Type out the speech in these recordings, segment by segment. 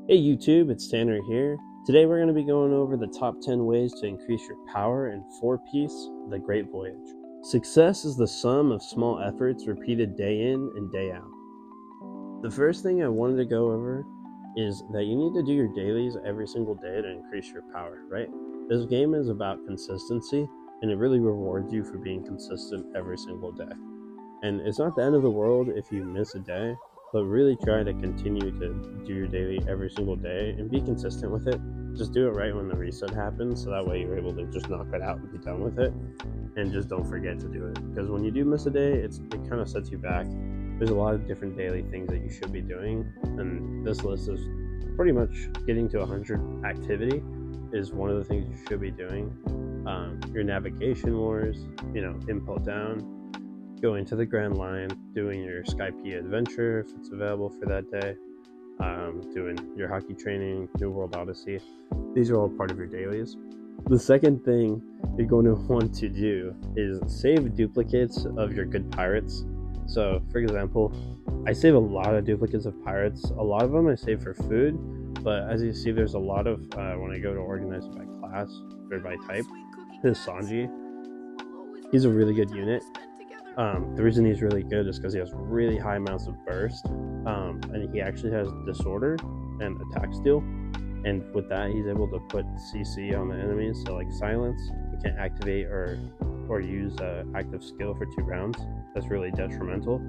Hey YouTube, it's Tanner here. Today we're going to be going over the top 10 ways to increase your power in Forpiece, The Great Voyage. Success is the sum of small efforts repeated day in and day out. The first thing I wanted to go over is that you need to do your dailies every single day to increase your power, right? This game is about consistency, and it really rewards you for being consistent every single day. And it's not the end of the world if you miss a day, but really try to continue to do your daily every single day and be consistent with it. Just do it right when the reset happens, so that way you're able to just knock it out and be done with it, and just don't forget to do it. Because when you do miss a day, it kind of sets you back. There's a lot of different daily things that you should be doing, and this list is pretty much getting to 100 activity is one of the things you should be doing. Your navigation wars, input down, going to the Grand Line, doing your Skype adventure if it's available for that day, doing your hockey training, New World Odyssey. These are all part of your dailies. The second thing you're going to want to do is save duplicates of your good pirates. So, for example, I save a lot of duplicates of pirates. A lot of them I save for food, but as you see, there's a lot of, when I go to organize by class or by type, this Sanji, he's a really good unit. The reason he's really good is because he has really high amounts of burst, and he actually has disorder and attack steal, and with that he's able to put CC on the enemies, so like silence, you can't activate or use active skill for 2 rounds. That's really detrimental.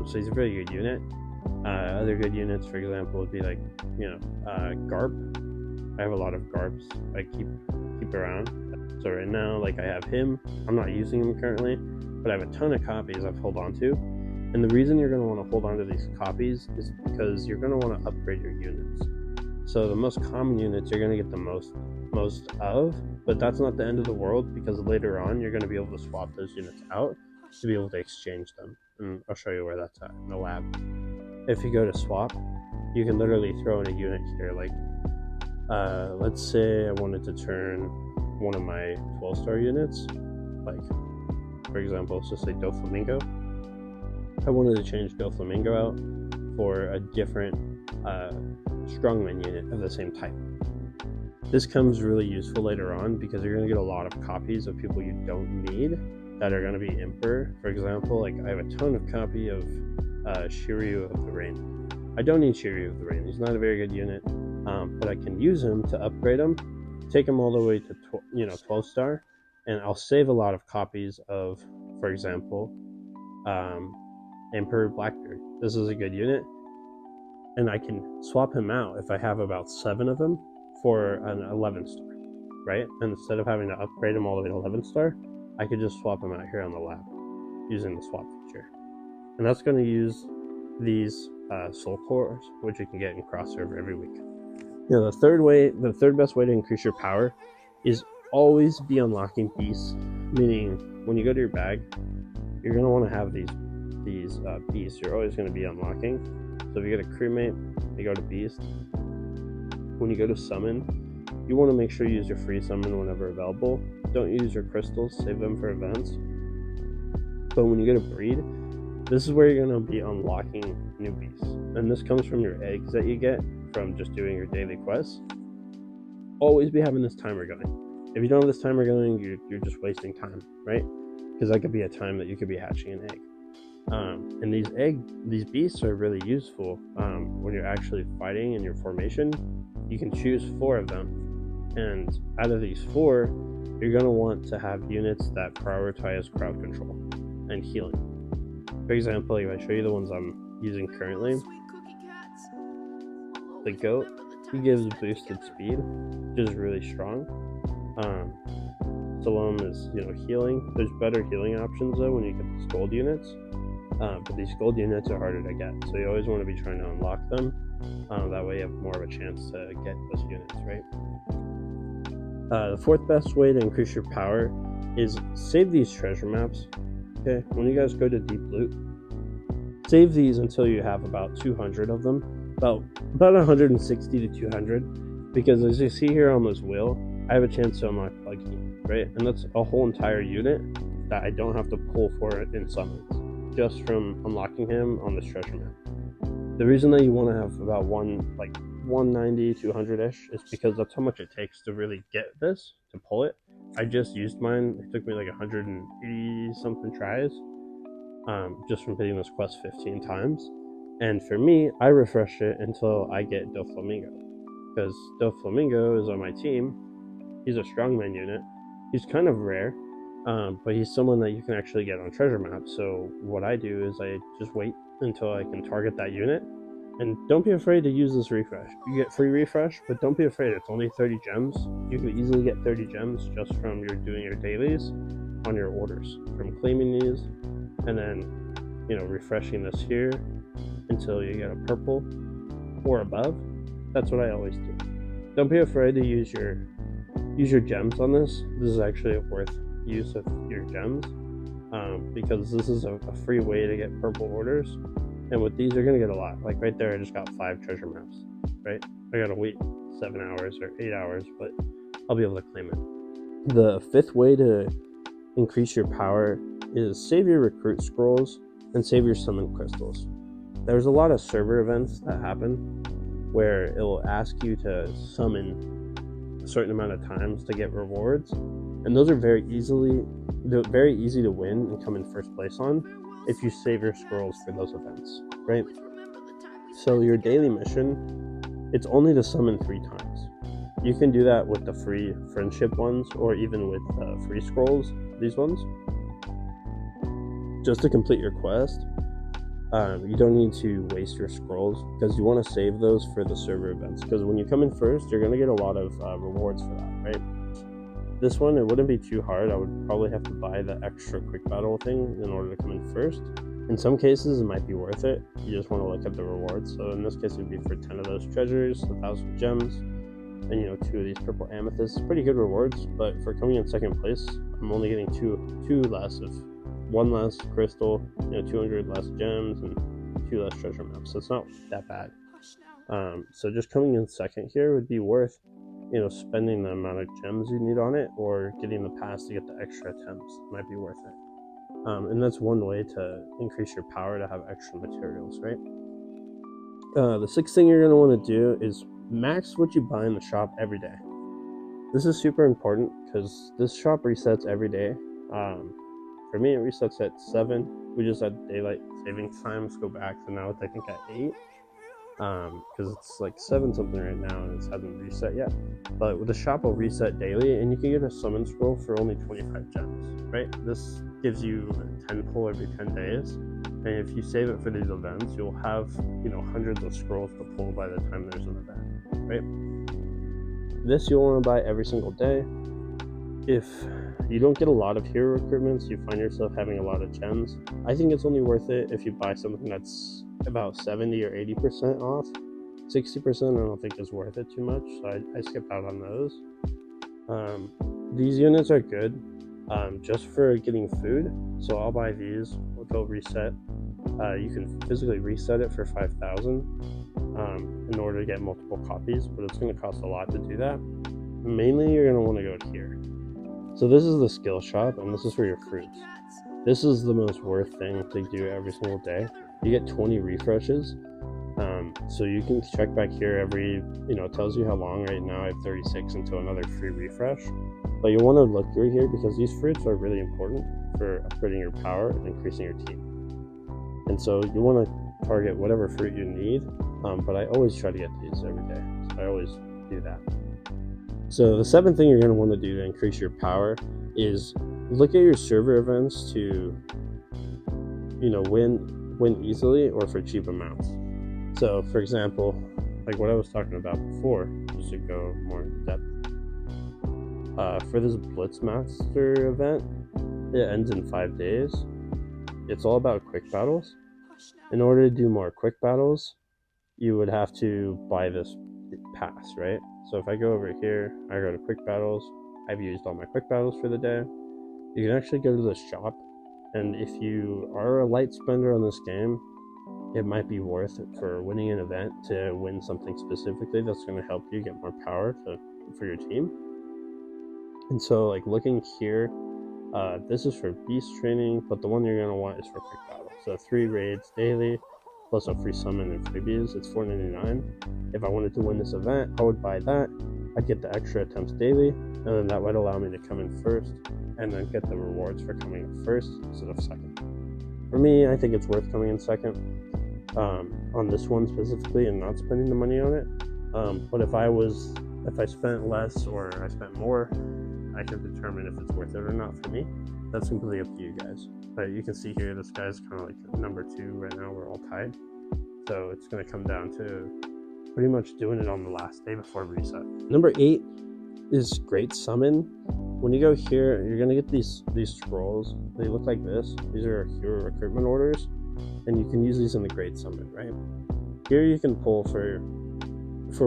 So he's a very good unit. Other good units, for example, would be like Garp. I have a lot of Garps I keep around. So right now, like, I have him. I'm not using him currently, but I have a ton of copies I've held on to. And the reason you're going to want to hold on to these copies is because you're going to want to upgrade your units. So the most common units you're going to get the most of, but that's not the end of the world, because later on you're going to be able to swap those units out to be able to exchange them. And I'll show you where that's at in the lab. If you go to swap, you can literally throw in a unit here. Like, let's say I wanted to turn one of my 12-star units, like, for example, let's just say Doflamingo. I wanted to change Doflamingo out for a different strongman unit of the same type. This comes really useful later on, because you're going to get a lot of copies of people you don't need that are going to be Emperor. For example, like, I have a ton of copy of Shiryu of the Rain. I don't need Shiryu of the Rain. He's not a very good unit, but I can use him to upgrade him, take him all the way to 12-star, and I'll save a lot of copies of, for example, Emperor Blackbeard. This is a good unit, and I can swap him out if I have about 7 of them for an 11-star, right? And instead of having to upgrade him all the way to 11-star, I could just swap him out here on the lab using the swap feature. And that's going to use these soul cores, which you can get in cross-server every week. The third best way to increase your power is always be unlocking beasts. Meaning, when you go to your bag, you're going to want to have these beasts. You're always going to be unlocking. So if you get a crewmate, you go to beast. When you go to summon, you want to make sure you use your free summon whenever available. Don't use your crystals, save them for events. But when you go to breed, this is where you're going to be unlocking new beasts. And this comes from your eggs that you get from just doing your daily quests. Always be having this timer going. If you don't have this timer going, you're just wasting time, right? Because that could be a time that you could be hatching an egg. And these beasts are really useful when you're actually fighting in your formation. You can choose 4 of them, and out of these 4, you're going to want to have units that prioritize crowd control and healing. For example, if I show you the ones I'm using currently, the goat, he gives boosted speed, which is really strong. Salome is, healing. There's better healing options though when you get these gold units, but these gold units are harder to get, so you always want to be trying to unlock them. That way you have more of a chance to get those units, right? The 4th best way to increase your power is save these treasure maps. Okay, when you guys go to deep loot, save these until you have about 200 of them, about 160 to 200, because as you see here on this wheel, I have a chance to unlock Buggy, right? And that's a whole entire unit that I don't have to pull for it in summons, just from unlocking him on this treasure map. The reason that you want to have about 190, 200-ish is because that's how much it takes to really get this, to pull it. I just used mine. It took me like 180 something tries, just from hitting this quest 15 times. And for me, I refresh it until I get Doflamingo, because Doflamingo is on my team. He's a strongman unit. He's kind of rare, but he's someone that you can actually get on treasure maps. So what I do is I just wait until I can target that unit. And don't be afraid to use this refresh. You get free refresh, but don't be afraid. It's only 30 gems. You can easily get 30 gems just from doing your dailies on your orders, from claiming these, and then, you know, refreshing this here until you get a purple or above. That's what I always do. Don't be afraid to use your gems on this. This is actually a worth use of your gems, because this is a free way to get purple orders. And with these, you're going to get a lot. Like right there, I just got 5 treasure maps, right? I got to wait 7 hours or 8 hours, but I'll be able to claim it. The 5th way to increase your power is save your recruit scrolls and save your summon crystals. There's a lot of server events that happen where it will ask you to summon a certain amount of times to get rewards. And those are very easy to win and come in first place on if you save your scrolls for those events, right? So your daily mission, it's only to summon 3 times. You can do that with the free friendship ones, or even with free scrolls, these ones. Just to complete your quest, you don't need to waste your scrolls, because you want to save those for the server events, because when you come in first, you're going to get a lot of rewards for that, right? This one, it wouldn't be too hard. I would probably have to buy the extra quick battle thing in order to come in first. In some cases, it might be worth it. You just want to look at the rewards. So in this case, it would be for 10 of those treasures, 1,000 gems, and 2 of these purple amethysts. Pretty good rewards, but for coming in 2nd place, I'm only getting two less of 1 less crystal, 200 less gems, and 2 less treasure maps. So it's not that bad. So just coming in 2nd here would be worth spending the amount of gems you need on it, or getting the pass to get the extra attempts. Might be worth it. And that's one way to increase your power, to have extra materials, right? The 6th thing you're going to want to do is max what you buy in the shop every day. This is super important because this shop resets every day. For me, it resets at 7. We just had daylight savings times go back, so now it's I think at 8. Because it's like 7 something right now and it hasn't reset yet. But with the shop will reset daily, and you can get a summon scroll for only 25 gems, right? This gives you a 10 pull every 10 days, and if you save it for these events, you'll have hundreds of scrolls to pull by the time there's an event, right? This you'll want to buy every single day. If you don't get a lot of hero recruitments, you find yourself having a lot of gems, I think it's only worth it if you buy something that's about 70 or 80% off. 60% I don't think is worth it too much, so I skip out on those. These units are good just for getting food, so I'll buy these. They'll reset. You can physically reset it for 5,000 in order to get multiple copies, but it's going to cost a lot to do that. Mainly you're going to want to go here. So this is the skill shop, and this is for your fruits. This is the most worth thing to do every single day. You get 20 refreshes, so you can check back here every, it tells you how long. Right now I have 36 until another free refresh, but you want to look through here because these fruits are really important for upgrading your power and increasing your team. And so you want to target whatever fruit you need, but I always try to get these every day, so I always do that. So the 7th thing you're going to want to do to increase your power is look at your server events to win easily or for cheap amounts. So for example, like what I was talking about before, just to go more in depth, for this Blitzmaster event, it ends in 5 days. It's all about quick battles. In order to do more quick battles, you would have to buy this pass, right? So if I go over here, I go to quick battles. I've used all my quick battles for the day. You can actually go to the shop, and if you are a light spender on this game, it might be worth it for winning an event to win something specifically that's going to help you get more power for your team. And so like looking here, this is for beast training, but the one you're going to want is for quick battle. So 3 raids daily, plus a free summon and freebies. It's $4.99. If I wanted to win this event, I would buy that. I'd get the extra attempts daily, and then that would allow me to come in first and then get the rewards for coming in first instead of second. For me, I think it's worth coming in second on this one specifically and not spending the money on it. But if I spent less or I spent more, I can determine if it's worth it or not for me. That's completely up to you guys. But you can see here, this guy's kind of like number 2 right now. We're all tied. So it's going to come down to pretty much doing it on the last day before reset. Number 8 is Great Summon. When you go here, you're going to get these scrolls. They look like this. These are hero recruitment orders. And you can use these in the Great Summon, right? Here you can pull for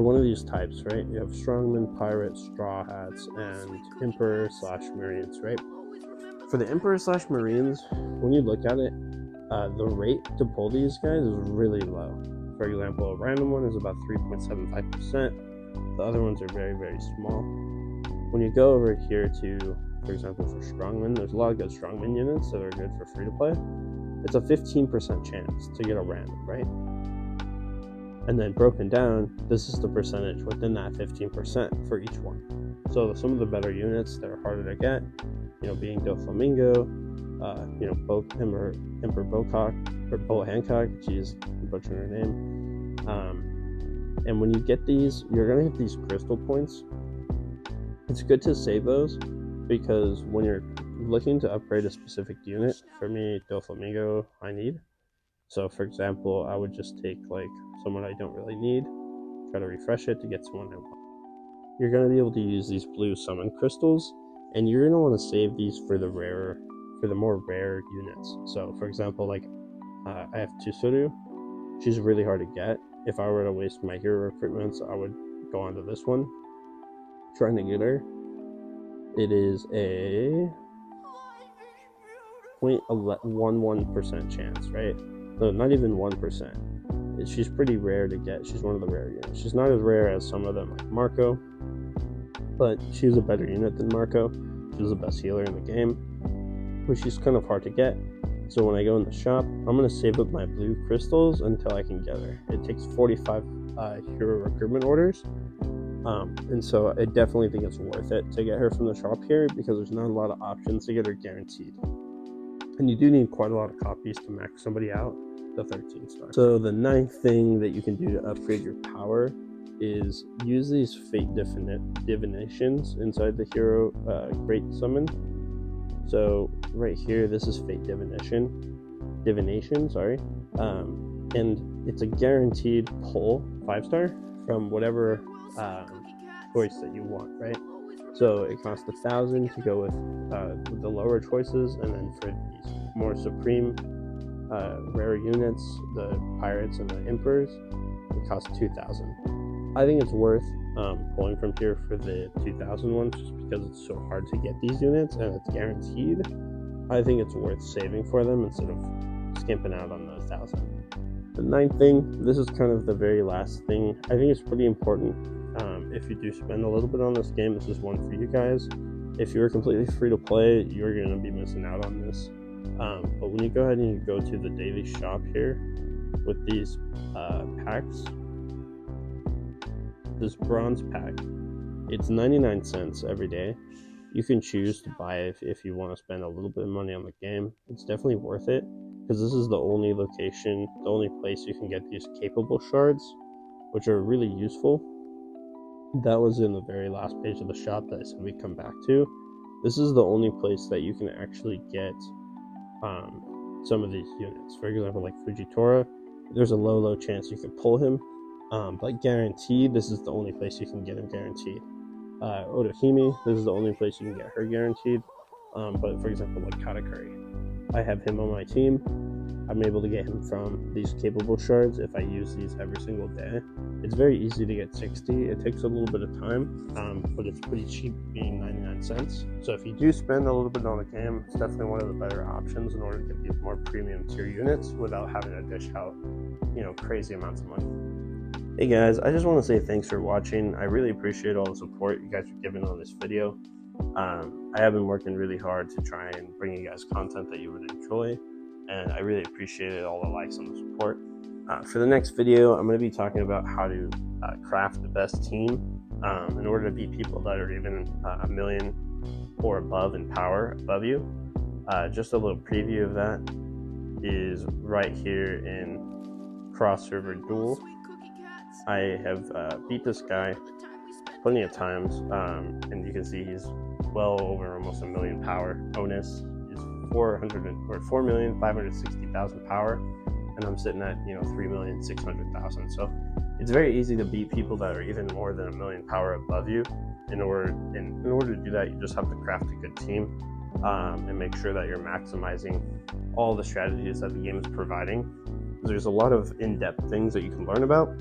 one of these types, right? You have Strongman, Pirate, Straw Hats, and Emperor/Marines, right? For the Emperor/Marines, when you look at it, the rate to pull these guys is really low. For example, a random one is about 3.75%. The other ones are very, very small. When you go over here to, for example, for Strongman, there's a lot of good Strongman units that are good for free to play. It's a 15% chance to get a random, right? And then broken down, this is the percentage within that 15% for each one. So some of the better units that are harder to get, being Doflamingo, Emperor Bocock, or Bo Hancock, geez, I'm butchering her name. And when you get these, you're going to get these crystal points. It's good to save those because when you're looking to upgrade a specific unit, for me, Doflamingo, I need. So for example, I would just take like someone I don't really need, try to refresh it to get someone I want. You're going to be able to use these blue summon crystals, and you're going to want to save these for the more rare units. So for example, like I have Tsuru. She's really hard to get. If I were to waste my hero recruitments, I would go onto this one, trying to get her. It is a 0.11% chance, right? No, not even 1%. She's pretty rare to get. She's one of the rare units. She's not as rare as some of them, like Marco, but she's a better unit than Marco. She's the best healer in the game, but she's kind of hard to get. So when I go in the shop, I'm going to save up my blue crystals until I can get her. It takes 45 hero recruitment orders, and so I definitely think it's worth it to get her from the shop here because there's not a lot of options to get her guaranteed. And you do need quite a lot of copies to max somebody out, the 13 star. So the 9th thing that you can do to upgrade your power is use these fate divinations inside the hero Great Summon. So right here, this is fate divination, and it's a guaranteed pull 5-star from whatever choice that you want, right? So it costs 1,000 to go with the lower choices, and then for these more supreme rare units, the pirates and the emperors, it costs 2,000. I think it's worth pulling from here for the 2,000 ones just because it's so hard to get these units and it's guaranteed. I think it's worth saving for them instead of skimping out on the 1,000. The 9th thing, this is kind of the very last thing. I think it's pretty important. If you do spend a little bit on this game, this is one for you guys. If you're completely free to play, you're going to be missing out on this. But when you go ahead and you go to the daily shop here with these packs, this bronze pack, it's 99 cents every day. You can choose to buy it if you want to spend a little bit of money on the game. It's definitely worth it because this is the only location, the only place you can get these capable shards, which are really useful. That was in the very last page of the shop that I said we'd come back to. This is the only place that you can actually get some of these units. For example, like Fujitora, there's a low chance you could pull him, but guaranteed, this is the only place you can get him guaranteed. Otohime, this is the only place you can get her guaranteed. But for example, like Katakuri, I have him on my team. I'm able to get him from these capable shards if I use these every single day. It's very easy to get 60. It takes a little bit of time, but it's pretty cheap, being 99 cents. So if you do spend a little bit on the game, it's definitely one of the better options in order to get these more premium tier units without having to dish out, crazy amounts of money. Hey guys, I just want to say thanks for watching. I really appreciate all the support you guys are giving on this video. I have been working really hard to try and bring you guys content that you would enjoy, and I really appreciated all the likes and the support. For the next video, I'm going to be talking about how to craft the best team in order to beat people that are even a million or above in power above you. Just a little preview of that is right here in cross-server duel. I have beat this guy plenty of times, and you can see he's well over almost a million power. Onus is 4,560,000 power, and I'm sitting at 3,600,000. So it's very easy to beat people that are even more than a million power above you. In order to do that, you just have to craft a good team and make sure that you're maximizing all the strategies that the game is providing. There's a lot of in-depth things that you can learn about.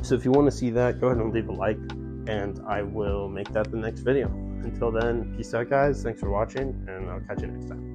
So if you want to see that, go ahead and leave a like, and I will make that the next video. Until then, peace out guys, thanks for watching, and I'll catch you next time.